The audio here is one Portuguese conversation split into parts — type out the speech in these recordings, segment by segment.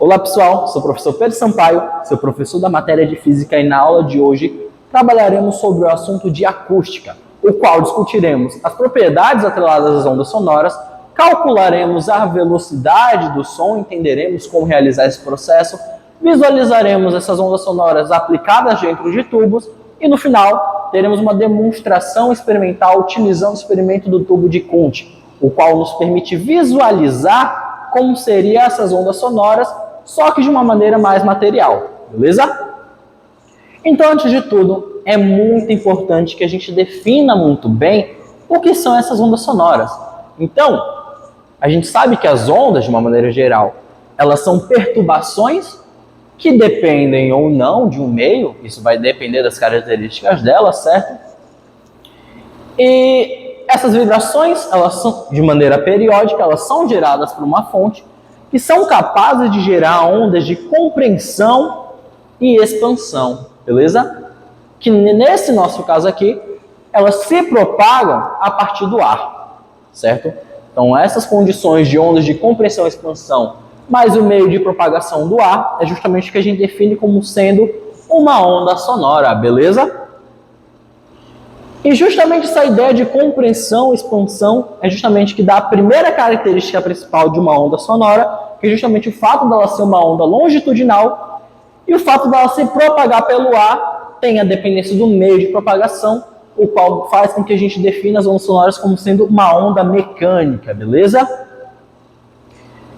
Olá pessoal, sou o professor Pedro Sampaio, seu professor da matéria de Física, e na aula de hoje trabalharemos sobre o assunto de acústica, o qual discutiremos as propriedades atreladas às ondas sonoras, calcularemos a velocidade do som, entenderemos como realizar esse processo, visualizaremos essas ondas sonoras aplicadas dentro de tubos e no final teremos uma demonstração experimental utilizando o experimento do tubo de Kundt, o qual nos permite visualizar como seriam essas ondas sonoras, só que de uma maneira mais material, beleza? Então, antes de tudo, é muito importante que a gente defina muito bem o que são essas ondas sonoras. Então, a gente sabe que as ondas, de uma maneira geral, elas são perturbações que dependem ou não de um meio, isso vai depender das características delas, certo? E essas vibrações, elas são de maneira periódica, elas são geradas por uma fonte que são capazes de gerar ondas de compressão e expansão, beleza? Que nesse nosso caso aqui, elas se propagam a partir do ar, certo? Então essas condições de ondas de compressão e expansão, mais o meio de propagação do ar, é justamente o que a gente define como sendo uma onda sonora, beleza? E justamente essa ideia de compressão e expansão é justamente que dá a primeira característica principal de uma onda sonora, que é justamente o fato dela ser uma onda longitudinal e o fato dela se propagar pelo ar tem a dependência do meio de propagação, o qual faz com que a gente defina as ondas sonoras como sendo uma onda mecânica, beleza?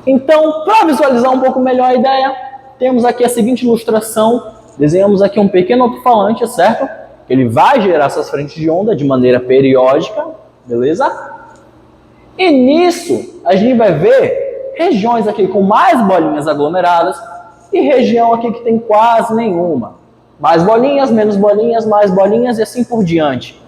Então, para visualizar um pouco melhor a ideia, temos aqui a seguinte ilustração, desenhamos aqui um pequeno alto-falante, certo? Ele vai gerar essas frentes de onda de maneira periódica, beleza? E nisso, a gente vai ver regiões aqui com mais bolinhas aglomeradas e região aqui que tem quase nenhuma. Mais bolinhas, menos bolinhas, mais bolinhas e assim por diante.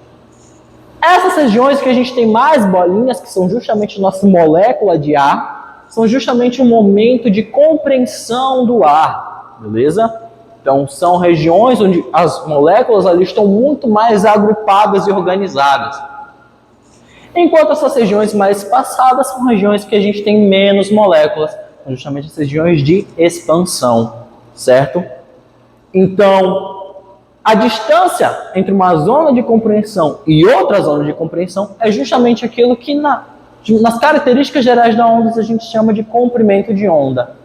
Essas regiões que a gente tem mais bolinhas, que são justamente nossa molécula de ar, são justamente o momento de compreensão do ar, beleza? Então, são regiões onde as moléculas ali estão muito mais agrupadas e organizadas. Enquanto essas regiões mais espaçadas são regiões que a gente tem menos moléculas, são justamente as regiões de expansão, certo? Então, a distância entre uma zona de compreensão e outra zona de compreensão é justamente aquilo que nas características gerais da onda a gente chama de comprimento de onda.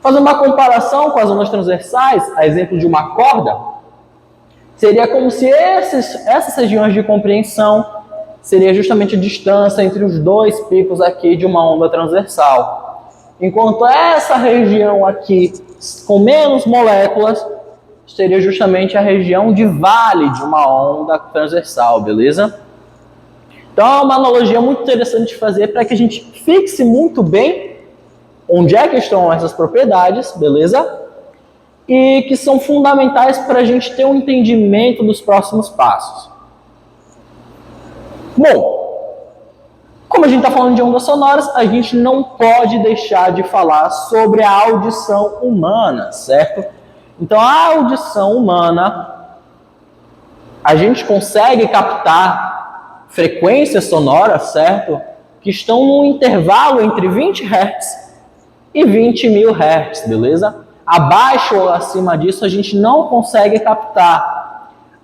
Fazendo uma comparação com as ondas transversais, a exemplo de uma corda, seria como se essas regiões de compreensão seria justamente a distância entre os dois picos aqui de uma onda transversal. Enquanto essa região aqui, com menos moléculas, seria justamente a região de vale de uma onda transversal, beleza? Então é uma analogia muito interessante de fazer para que a gente fixe muito bem onde é que estão essas propriedades, beleza? E que são fundamentais para a gente ter um entendimento dos próximos passos. Bom, como a gente está falando de ondas sonoras, a gente não pode deixar de falar sobre a audição humana, certo? Então, a audição humana, a gente consegue captar frequências sonoras, certo? Que estão num intervalo entre 20 Hz e 20.000 Hz, beleza? Abaixo ou acima disso a gente não consegue captar.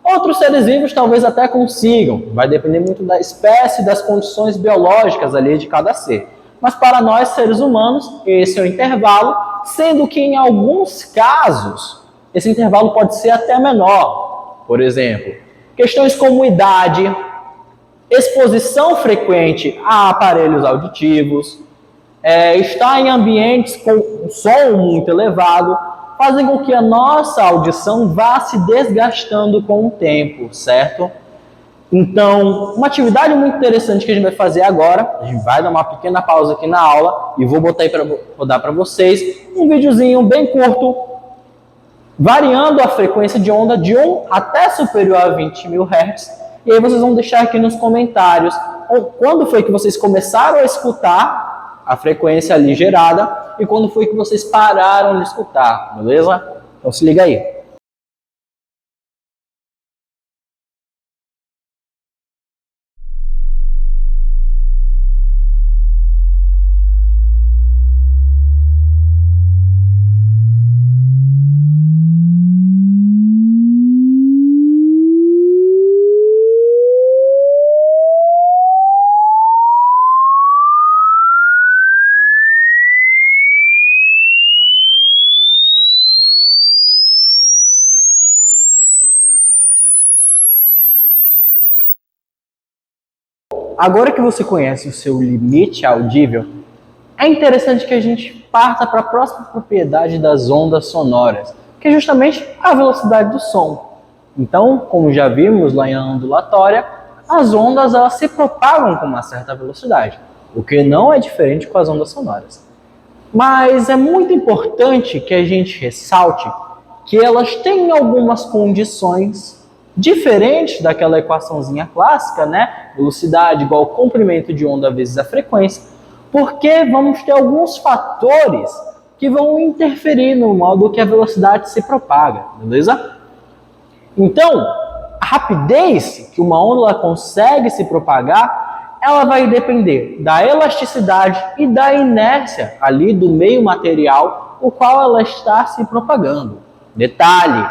Outros seres vivos talvez até consigam, vai depender muito da espécie e das condições biológicas ali de cada ser. Mas para nós, seres humanos, esse é o intervalo, sendo que em alguns casos, esse intervalo pode ser até menor. Por exemplo, questões como idade, exposição frequente a aparelhos auditivos, estar em ambientes com som muito elevado, fazem com que a nossa audição vá se desgastando com o tempo, certo? Então, uma atividade muito interessante que a gente vai fazer agora, a gente vai dar uma pequena pausa aqui na aula e vou botar aí para rodar para vocês um videozinho bem curto, variando a frequência de onda de 1 até superior a 20.000 Hz, e aí vocês vão deixar aqui nos comentários quando foi que vocês começaram a escutar a frequência ali gerada e quando foi que vocês pararam de escutar, beleza? Então se liga aí. agora que você conhece o seu limite audível, é interessante que a gente parta para a próxima propriedade das ondas sonoras, que é justamente a velocidade do som. Então, como já vimos lá em ondulatória, as ondas elas se propagam com uma certa velocidade, o que não é diferente com as ondas sonoras. Mas é muito importante que a gente ressalte que elas têm algumas condições diferentes daquela equaçãozinha clássica, né? Velocidade igual ao comprimento de onda vezes a frequência, porque vamos ter alguns fatores que vão interferir no modo que a velocidade se propaga, beleza? Então, a rapidez que uma onda consegue se propagar, ela vai depender da elasticidade e da inércia ali do meio material o qual ela está se propagando. Detalhe,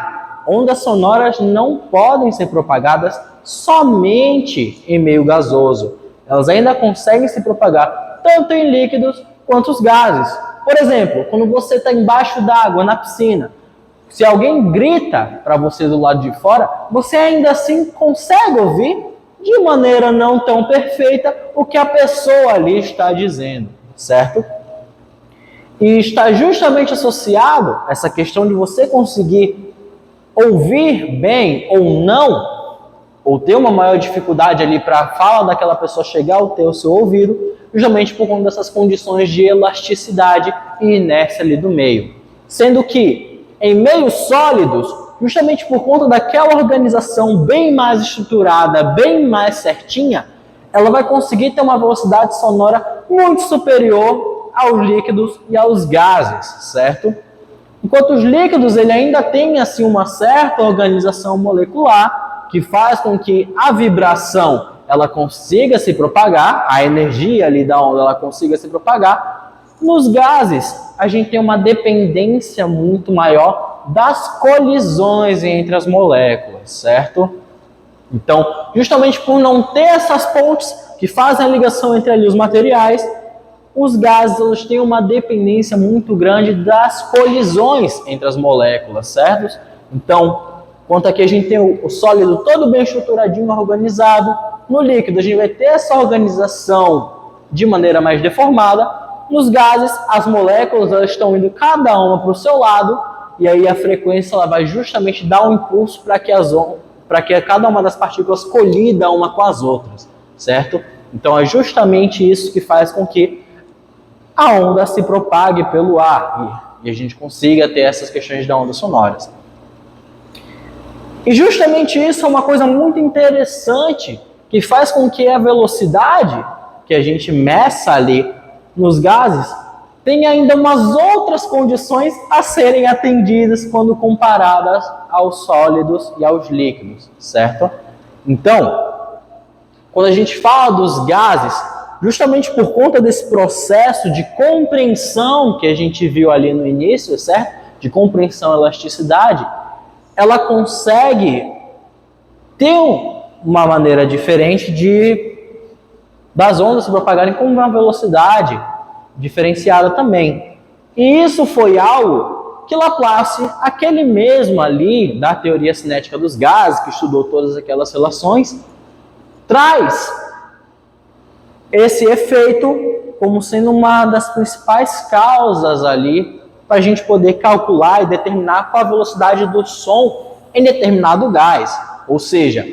ondas sonoras não podem ser propagadas somente em meio gasoso. Elas ainda conseguem se propagar tanto em líquidos quanto os gases. Por exemplo, quando você está embaixo d'água, na piscina, se alguém grita para você do lado de fora, você ainda assim consegue ouvir de maneira não tão perfeita o que a pessoa ali está dizendo, certo? E está justamente associado essa questão de você conseguir ouvir bem ou não, ou ter uma maior dificuldade ali para a fala daquela pessoa chegar ao teu seu ouvido, justamente por conta dessas condições de elasticidade e inércia ali do meio. Sendo que em meios sólidos, justamente por conta daquela organização bem mais estruturada, bem mais certinha, ela vai conseguir ter uma velocidade sonora muito superior aos líquidos e aos gases, certo? Enquanto os líquidos ele ainda tem assim uma certa organização molecular que faz com que a vibração ela consiga se propagar, a energia ali da onda ela consiga se propagar. Nos gases, a gente tem uma dependência muito maior das colisões entre as moléculas, certo? Então, justamente por não ter essas pontes que fazem a ligação entre ali os materiais, os gases eles têm uma dependência muito grande das colisões entre as moléculas, certo? Então, enquanto aqui a gente tem o sólido todo bem estruturadinho, organizado, no líquido a gente vai ter essa organização de maneira mais deformada. Nos gases, as moléculas elas estão indo cada uma para o seu lado, e aí a frequência ela vai justamente dar um impulso para que cada uma das partículas colida uma com as outras, certo? Então é justamente isso que faz com que a onda se propague pelo ar e a gente consiga ter essas questões da onda sonoras. E justamente isso é uma coisa muito interessante que faz com que a velocidade que a gente meça ali nos gases tenha ainda umas outras condições a serem atendidas quando comparadas aos sólidos e aos líquidos, certo? Então, quando a gente fala dos gases, justamente por conta desse processo de compreensão que a gente viu ali no início, certo? De compreensão e elasticidade, ela consegue ter uma maneira diferente das ondas se propagarem com uma velocidade diferenciada também. E isso foi algo que Laplace, aquele mesmo ali da teoria cinética dos gases, que estudou todas aquelas relações, traz esse efeito como sendo uma das principais causas ali para a gente poder calcular e determinar qual a velocidade do som em determinado gás. Ou seja,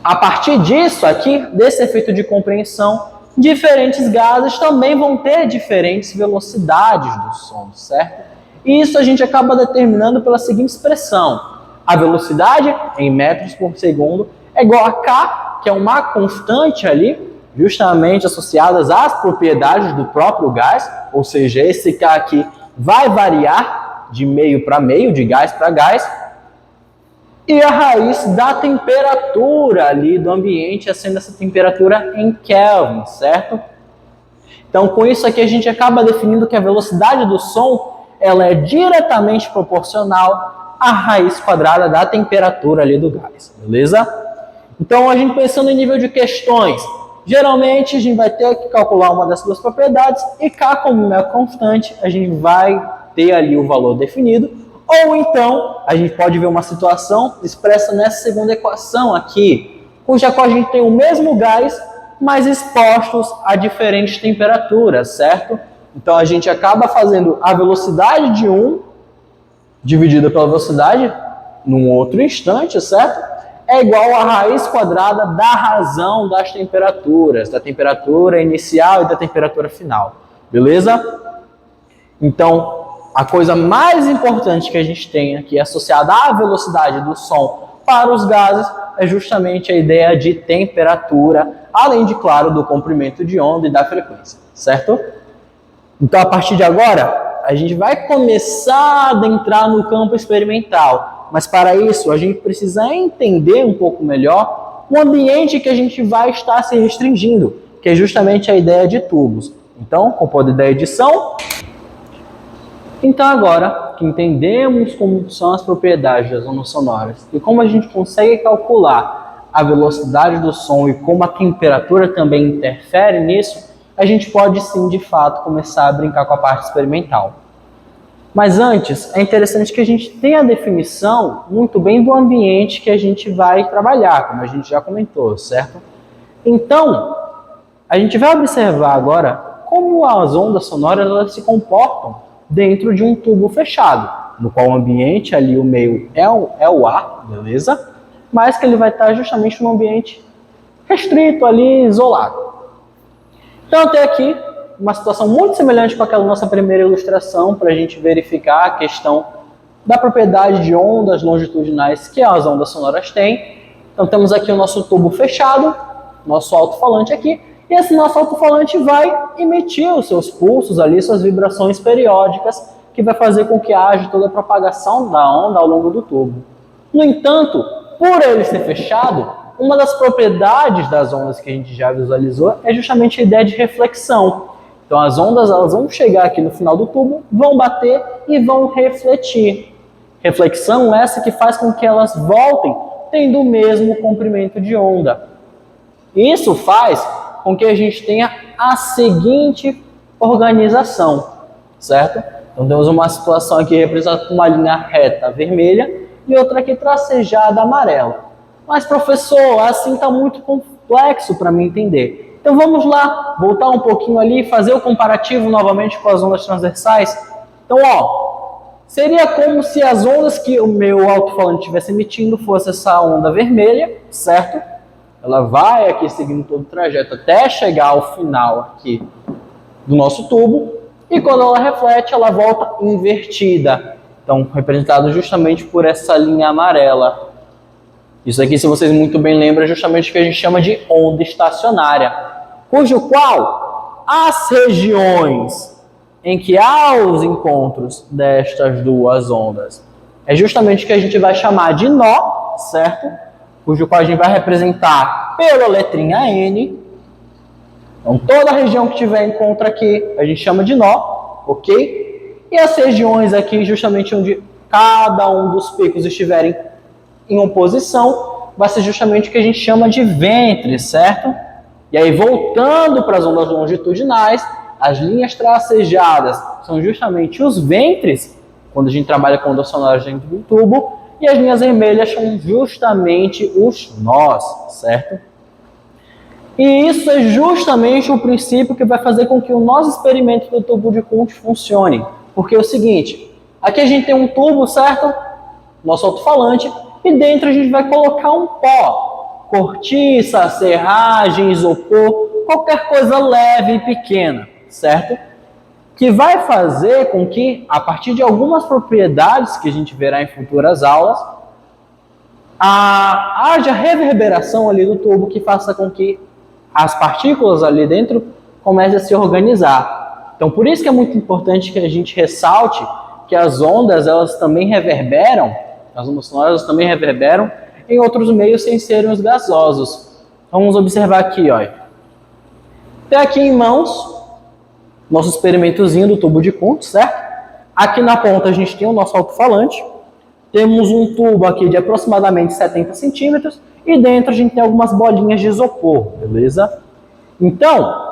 a partir disso aqui, desse efeito de compreensão, diferentes gases também vão ter diferentes velocidades do som, certo? E isso a gente acaba determinando pela seguinte expressão: a velocidade em metros por segundo é igual a K, que é uma constante ali, justamente associadas às propriedades do próprio gás, ou seja, esse K aqui vai variar de meio para meio, de gás para gás, e a raiz da temperatura ali do ambiente, sendo essa temperatura em Kelvin, certo? Então, com isso aqui a gente acaba definindo que a velocidade do som ela é diretamente proporcional à raiz quadrada da temperatura ali do gás, beleza? Então, a gente pensando em nível de questões, geralmente a gente vai ter que calcular uma dessas duas propriedades e K como é constante, a gente vai ter ali o valor definido. Ou então, a gente pode ver uma situação expressa nessa segunda equação aqui, cuja qual a gente tem o mesmo gás, mas expostos a diferentes temperaturas, certo? Então a gente acaba fazendo a velocidade de um dividida pela velocidade num outro instante, certo? É igual a raiz quadrada da razão das temperaturas, da temperatura inicial e da temperatura final, beleza? Então, a coisa mais importante que a gente tem aqui associada à velocidade do som para os gases é justamente a ideia de temperatura, além de, claro, do comprimento de onda e da frequência, certo? Então, a partir de agora, a gente vai começar a adentrar no campo experimental, mas para isso a gente precisa entender um pouco melhor o ambiente que a gente vai estar se restringindo, que é justamente a ideia de tubos. Então, compondo a ideia de edição. Então agora que entendemos como são as propriedades das ondas sonoras e como a gente consegue calcular a velocidade do som e como a temperatura também interfere nisso, a gente pode sim, de fato, começar a brincar com a parte experimental. Mas antes, é interessante que a gente tenha a definição muito bem do ambiente que a gente vai trabalhar, como a gente já comentou, certo? Então, a gente vai observar agora como as ondas sonoras elas se comportam dentro de um tubo fechado, no qual o ambiente ali, o meio é o ar, beleza? Mas que ele vai estar justamente num ambiente restrito ali, isolado. Então até aqui, uma situação muito semelhante com aquela nossa primeira ilustração, para a gente verificar a questão da propriedade de ondas longitudinais que as ondas sonoras têm. Então temos aqui o nosso tubo fechado, nosso alto-falante aqui, e esse nosso alto-falante vai emitir os seus pulsos ali, suas vibrações periódicas, que vai fazer com que haja toda a propagação da onda ao longo do tubo. No entanto, por ele ser fechado, uma das propriedades das ondas que a gente já visualizou é justamente a ideia de reflexão. Então as ondas elas vão chegar aqui no final do tubo, vão bater e vão refletir. Reflexão essa que faz com que elas voltem tendo o mesmo comprimento de onda. Isso faz com que a gente tenha a seguinte organização, certo? Então temos uma situação aqui representada com uma linha reta vermelha e outra aqui tracejada amarela. Mas professor, assim está muito complexo para mim entender. Então vamos lá, voltar um pouquinho ali e fazer o comparativo novamente com as ondas transversais. Então, seria como se as ondas que o meu alto-falante estivesse emitindo fosse essa onda vermelha, certo? Ela vai aqui seguindo todo o trajeto até chegar ao final aqui do nosso tubo. E quando ela reflete, ela volta invertida. Então, representado justamente por essa linha amarela. Isso aqui, se vocês muito bem lembram, é justamente o que a gente chama de onda estacionária. Cujo qual as regiões em que há os encontros destas duas ondas é justamente o que a gente vai chamar de nó, certo? Cujo qual a gente vai representar pela letrinha N. Então, toda a região que tiver encontro aqui, a gente chama de nó, ok? E as regiões aqui, justamente onde cada um dos picos estiverem em oposição, vai ser justamente o que a gente chama de ventre, certo? E aí, voltando para as ondas longitudinais, as linhas tracejadas são justamente os ventres, quando a gente trabalha com ondas sonoras dentro do tubo, e as linhas vermelhas são justamente os nós, certo? E isso é justamente o princípio que vai fazer com que o nosso experimento do tubo de Kundt funcione. Porque é o seguinte, aqui a gente tem um tubo, certo? Nosso alto-falante, e dentro a gente vai colocar um pó. Cortiça, serragem, isopor, qualquer coisa leve e pequena, certo? Que vai fazer com que, a partir de algumas propriedades que a gente verá em futuras aulas, haja reverberação ali do tubo que faça com que as partículas ali dentro comecem a se organizar. Então, por isso que é muito importante que a gente ressalte que as ondas, elas também reverberam, as ondas sonoras também reverberam em outros meios sem serem os gasosos. Então, vamos observar aqui, ó. Tem aqui em mãos nosso experimentozinho do tubo de Kundt, certo? Aqui na ponta a gente tem o nosso alto-falante. Temos um tubo aqui de aproximadamente 70 centímetros e dentro a gente tem algumas bolinhas de isopor, beleza? Então,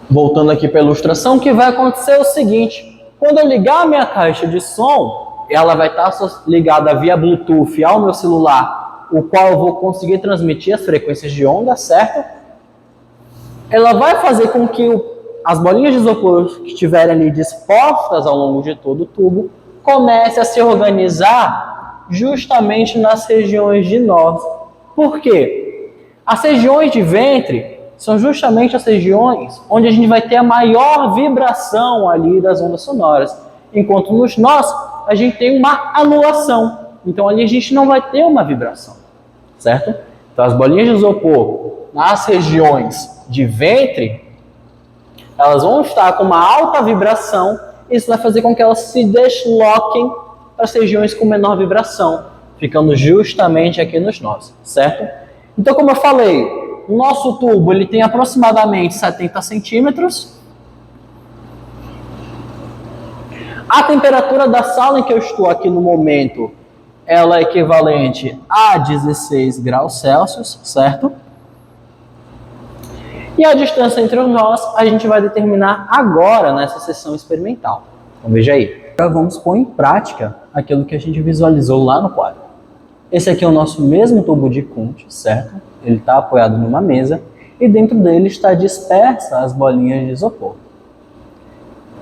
voltando aqui para a ilustração, o que vai acontecer é o seguinte. Quando eu ligar a minha caixa de som, ela vai estar ligada via Bluetooth ao meu celular o qual eu vou conseguir transmitir as frequências de onda, certo? Ela vai fazer com que as bolinhas de isopor que estiverem ali dispostas ao longo de todo o tubo comecem a se organizar justamente nas regiões de nós. Por quê? As regiões de ventre são justamente as regiões onde a gente vai ter a maior vibração ali das ondas sonoras, enquanto nos nós a gente tem uma anulação. Então ali a gente não vai ter uma vibração, certo? Então as bolinhas de isopor nas regiões de ventre, elas vão estar com uma alta vibração. Isso vai fazer com que elas se desloquem para as regiões com menor vibração, ficando justamente aqui nos nós, certo? Então, como eu falei, o nosso tubo ele tem aproximadamente 70 centímetros. A temperatura da sala em que eu estou aqui no momento, ela é equivalente a 16 graus Celsius, certo? E a distância entre nós a gente vai determinar agora nessa sessão experimental. Então veja aí. Agora vamos pôr em prática aquilo que a gente visualizou lá no quadro. Esse aqui é o nosso mesmo tubo de Kundt, certo? Ele está apoiado numa mesa e dentro dele está dispersa as bolinhas de isopor.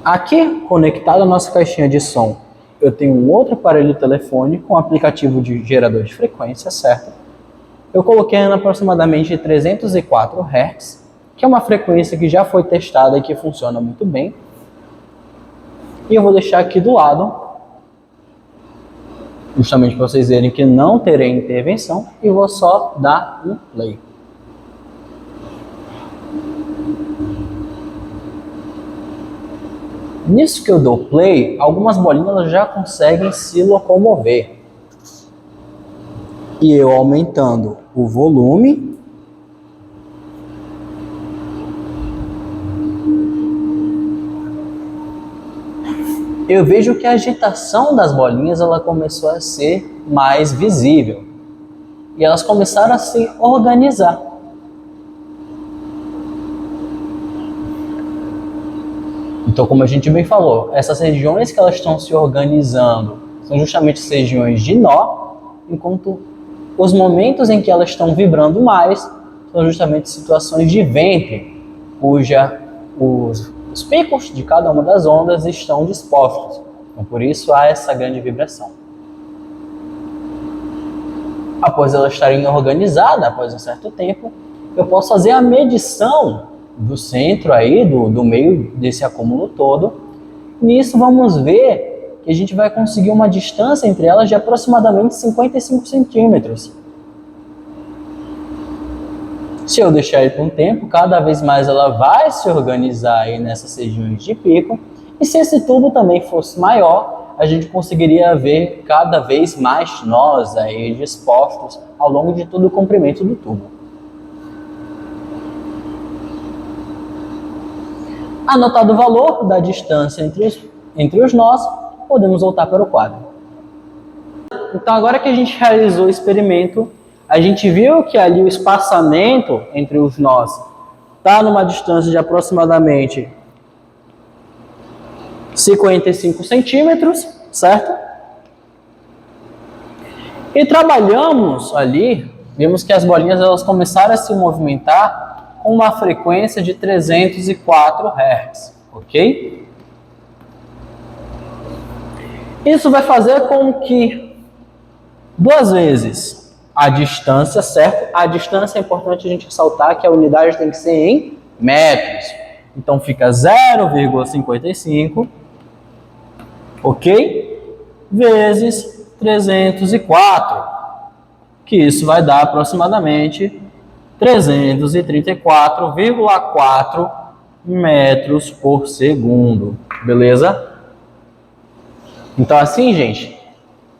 Aqui, conectado à nossa caixinha de som, eu tenho um outro aparelho telefone com aplicativo de gerador de frequência, certo? Eu coloquei em aproximadamente 304 Hz, que é uma frequência que já foi testada e que funciona muito bem. E eu vou deixar aqui do lado, justamente para vocês verem que não terei intervenção, e vou só dar um play. Nisso que eu dou play, algumas bolinhas já conseguem se locomover. E eu aumentando o volume, eu vejo que a agitação das bolinhas ela começou a ser mais visível. E elas começaram a se organizar. Então, como a gente bem falou, essas regiões que elas estão se organizando são justamente as regiões de nó, enquanto os momentos em que elas estão vibrando mais são justamente situações de ventre, cuja os picos de cada uma das ondas estão dispostos. Então, por isso há essa grande vibração. Após elas estarem organizadas, após um certo tempo, eu posso fazer a medição do centro aí, do meio desse acúmulo todo. Nisso vamos ver que a gente vai conseguir uma distância entre elas de aproximadamente 55 centímetros. Se eu deixar ele por um tempo, cada vez mais ela vai se organizar aí nessas regiões de pico. E se esse tubo também fosse maior, a gente conseguiria ver cada vez mais nós aí dispostos ao longo de todo o comprimento do tubo. Anotado o valor da distância entre os nós, podemos voltar para o quadro. Então, agora que a gente realizou o experimento, a gente viu que ali o espaçamento entre os nós está numa distância de aproximadamente 55 centímetros, certo? E trabalhamos ali, vimos que as bolinhas elas começaram a se movimentar com uma frequência de 304 Hz, ok? Isso vai fazer com que duas vezes a distância, certo? A distância é importante a gente ressaltar que a unidade tem que ser em metros. Então fica 0,55, ok? Vezes 304, que isso vai dar aproximadamente 334,4 metros por segundo, beleza? Então assim, gente,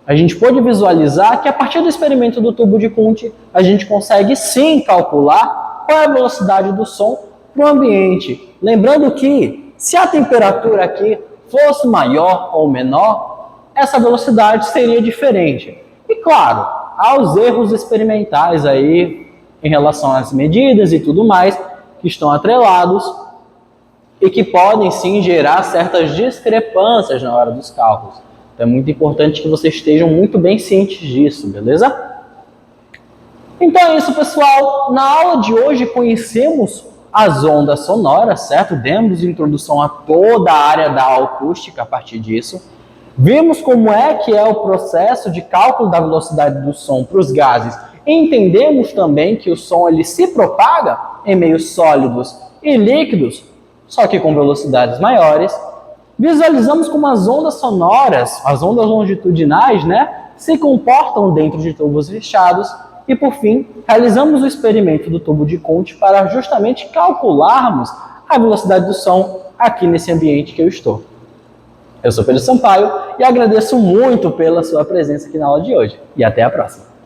a gente pode visualizar que a partir do experimento do tubo de Kundt, a gente consegue sim calcular qual é a velocidade do som para o ambiente. Lembrando que se a temperatura aqui fosse maior ou menor, essa velocidade seria diferente. E claro, há os erros experimentais aí em relação às medidas e tudo mais que estão atrelados e que podem sim gerar certas discrepâncias na hora dos cálculos. Então é muito importante que vocês estejam muito bem cientes disso, beleza? Então é isso, pessoal. Na aula de hoje conhecemos as ondas sonoras, certo? Demos introdução a toda a área da acústica a partir disso. Vimos como é que é o processo de cálculo da velocidade do som para os gases. Entendemos também que o som ele se propaga em meios sólidos e líquidos, só que com velocidades maiores. Visualizamos como as ondas sonoras, as ondas longitudinais, se comportam dentro de tubos fechados. E, por fim, realizamos o experimento do tubo de Conte para justamente calcularmos a velocidade do som aqui nesse ambiente que eu estou. Eu sou Pedro Sampaio e agradeço muito pela sua presença aqui na aula de hoje. E até a próxima!